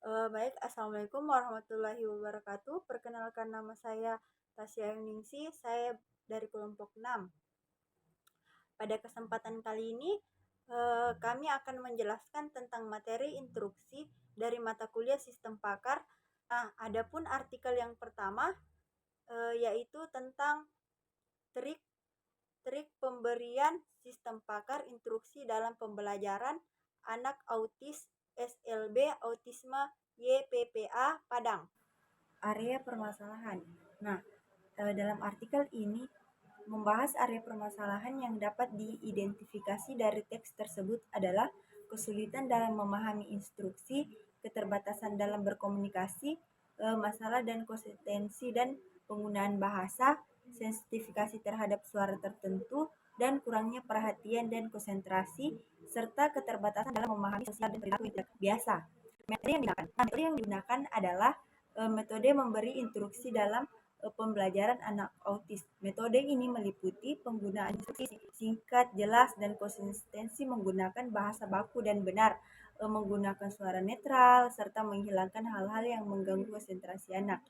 Baik, Assalamualaikum warahmatullahi wabarakatuh. Perkenalkan nama saya Tasya Ningsi, saya dari kelompok 6. Pada kesempatan kali ini, kami akan menjelaskan tentang materi instruksi dari mata kuliah Sistem Pakar. Nah, adapun artikel yang pertama yaitu tentang trik trik pemberian Sistem Pakar instruksi dalam pembelajaran anak autis SLB Autisme YPPA Padang. Area permasalahan. Nah, dalam artikel ini membahas area permasalahan yang dapat diidentifikasi dari teks tersebut adalah kesulitan dalam memahami instruksi, keterbatasan dalam berkomunikasi, masalah dan konsistensi dan penggunaan bahasa, sensitivitas terhadap suara tertentu, dan kurangnya perhatian dan konsentrasi, serta keterbatasan dalam memahami sosial dan perilaku yang tidak biasa. Metode yang digunakan adalah metode memberi instruksi dalam pembelajaran anak autis. Metode ini meliputi penggunaan instruksi singkat, jelas, dan konsistensi menggunakan bahasa baku dan benar, menggunakan suara netral, serta menghilangkan hal-hal yang mengganggu konsentrasi anak.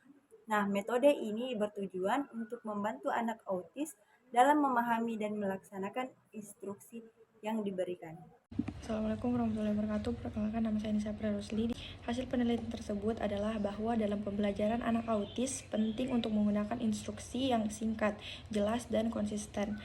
Nah, metode ini bertujuan untuk membantu anak autis dalam memahami dan melaksanakan instruksi yang diberikan. Assalamualaikum warahmatullahi wabarakatuh. Perkenalkan, nama saya Nisa Prerusli. Hasil penelitian tersebut adalah bahwa dalam pembelajaran anak autis penting untuk menggunakan instruksi yang singkat, jelas, dan konsisten.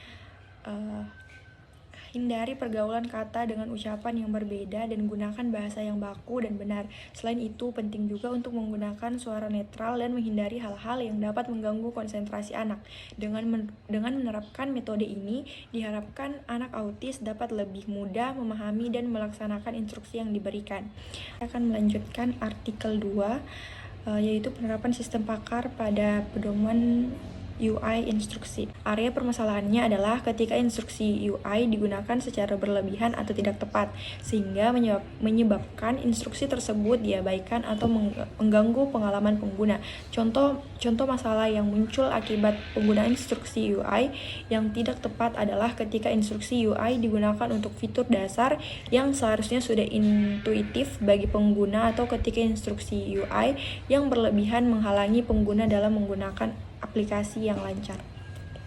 Hindari pergaulan kata dengan ucapan yang berbeda dan gunakan bahasa yang baku dan benar. Selain itu, penting juga untuk menggunakan suara netral dan menghindari hal-hal yang dapat mengganggu konsentrasi anak. Dengan menerapkan metode ini, diharapkan anak autis dapat lebih mudah memahami dan melaksanakan instruksi yang diberikan. Saya akan melanjutkan artikel 2, yaitu penerapan sistem pakar pada pedoman UI instruksi. Area permasalahannya adalah ketika instruksi UI digunakan secara berlebihan atau tidak tepat, sehingga menyebabkan instruksi tersebut diabaikan atau mengganggu pengalaman pengguna. Contoh masalah yang muncul akibat penggunaan instruksi UI yang tidak tepat adalah ketika instruksi UI digunakan untuk fitur dasar yang seharusnya sudah intuitif bagi pengguna, atau ketika instruksi UI yang berlebihan menghalangi pengguna dalam menggunakan aplikasi yang lancar.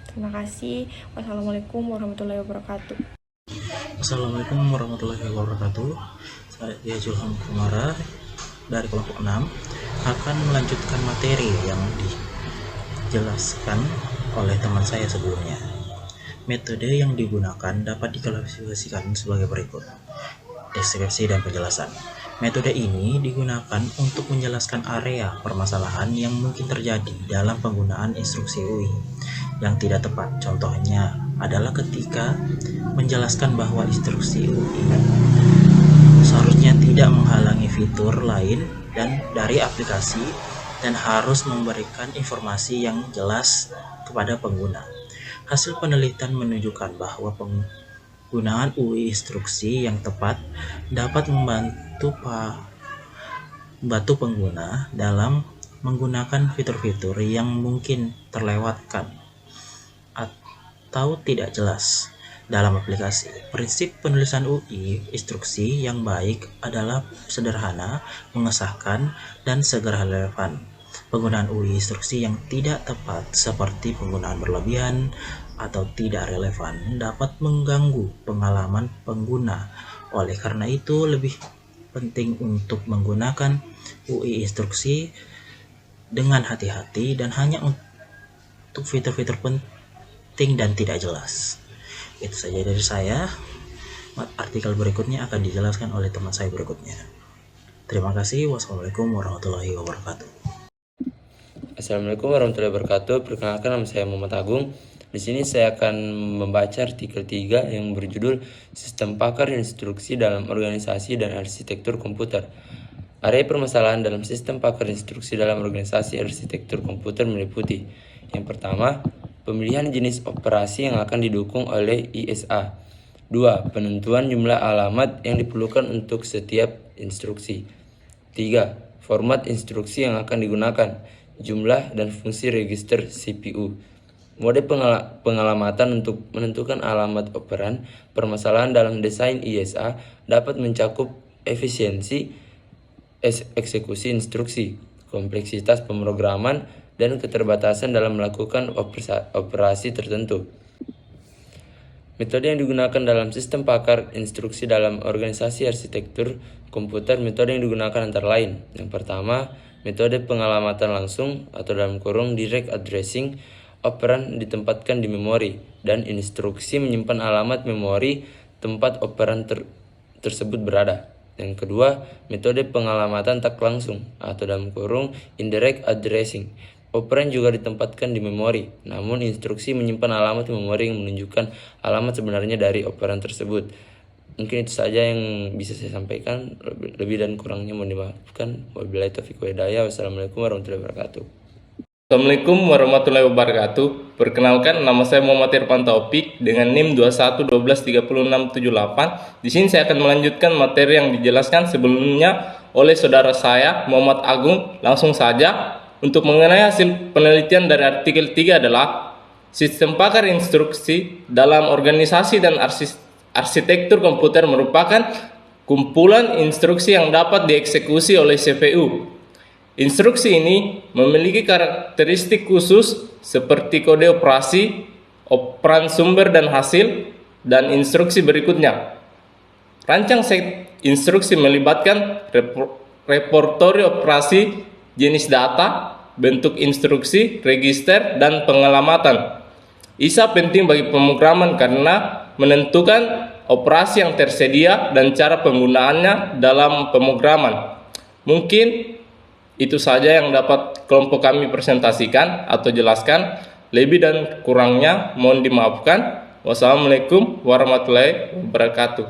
Terima kasih. Wassalamualaikum warahmatullahi wabarakatuh. Assalamualaikum warahmatullahi wabarakatuh. Saya Julham Kumara dari kelompok 6 akan melanjutkan materi yang dijelaskan oleh teman saya sebelumnya. Metode yang digunakan dapat diklasifikasikan sebagai berikut: deskripsi dan penjelasan. Metode ini digunakan untuk menjelaskan area permasalahan yang mungkin terjadi dalam penggunaan instruksi UI yang tidak tepat. Contohnya adalah ketika menjelaskan bahwa instruksi UI seharusnya tidak menghalangi fitur lain dan dari aplikasi dan harus memberikan informasi yang jelas kepada pengguna. Hasil penelitian menunjukkan bahwa penggunaan UI instruksi yang tepat dapat membantu pengguna dalam menggunakan fitur-fitur yang mungkin terlewatkan atau tidak jelas dalam aplikasi. Prinsip penulisan UI instruksi yang baik adalah sederhana, mengesahkan, dan segera relevan. Penggunaan UI instruksi yang tidak tepat seperti penggunaan berlebihan atau tidak relevan dapat mengganggu pengalaman pengguna. Oleh karena itu, lebih penting untuk menggunakan UI instruksi dengan hati-hati dan hanya untuk fitur-fitur penting dan tidak jelas. Itu saja dari saya. Artikel berikutnya akan dijelaskan oleh teman saya berikutnya. Terima kasih. Wassalamualaikum warahmatullahi wabarakatuh. Assalamualaikum warahmatullahi wabarakatuh. Perkenalkan, nama saya Muhammad Agung. Di sini saya akan membaca artikel 3 yang berjudul Sistem Pakar Instruksi dalam Organisasi dan Arsitektur Komputer. Area permasalahan dalam sistem pakar instruksi dalam organisasi arsitektur komputer meliputi: yang pertama, pemilihan jenis operasi yang akan didukung oleh ISA. 2. Penentuan jumlah alamat yang diperlukan untuk setiap instruksi. 3. Format instruksi yang akan digunakan, jumlah dan fungsi register CPU. Mode pengalamatan untuk menentukan alamat operan. Permasalahan dalam desain ISA dapat mencakup efisiensi, eksekusi instruksi, kompleksitas pemrograman, dan keterbatasan dalam melakukan operasi tertentu. Metode yang digunakan dalam sistem pakar instruksi dalam organisasi arsitektur komputer, metode yang digunakan antara lain. Yang pertama, metode pengalamatan langsung atau dalam kurung direct addressing. Operan ditempatkan di memori dan instruksi menyimpan alamat memori tempat operan tersebut berada. Yang kedua, metode pengalamatan tak langsung atau dalam kurung indirect addressing. Operan juga ditempatkan di memori, namun instruksi menyimpan alamat memori yang menunjukkan alamat sebenarnya dari operan tersebut. Mungkin itu saja yang bisa saya sampaikan. Lebih dan kurangnya mohon dimaafkan. Wabillahi taufiq wa hidayah. Wassalamualaikum warahmatullahi wabarakatuh. Assalamualaikum warahmatullahi wabarakatuh. Perkenalkan, nama saya Muhammad Irfan Taufik dengan NIM 21123678. Di sini saya akan melanjutkan materi yang dijelaskan sebelumnya oleh saudara saya Muhammad Agung. Langsung saja. Untuk mengenai hasil penelitian dari artikel 3 adalah sistem pakar instruksi dalam organisasi dan arsitektur komputer merupakan kumpulan instruksi yang dapat dieksekusi oleh CPU. Instruksi ini memiliki karakteristik khusus seperti kode operasi, operan sumber dan hasil, dan instruksi berikutnya. Rancang set instruksi melibatkan repertori operasi, jenis data, bentuk instruksi, register, dan pengalamatan. ISA penting bagi pemrograman karena menentukan operasi yang tersedia dan cara penggunaannya dalam pemrograman. Mungkin itu saja yang dapat kelompok kami presentasikan atau jelaskan. Lebih dan kurangnya mohon dimaafkan. Wassalamualaikum warahmatullahi wabarakatuh.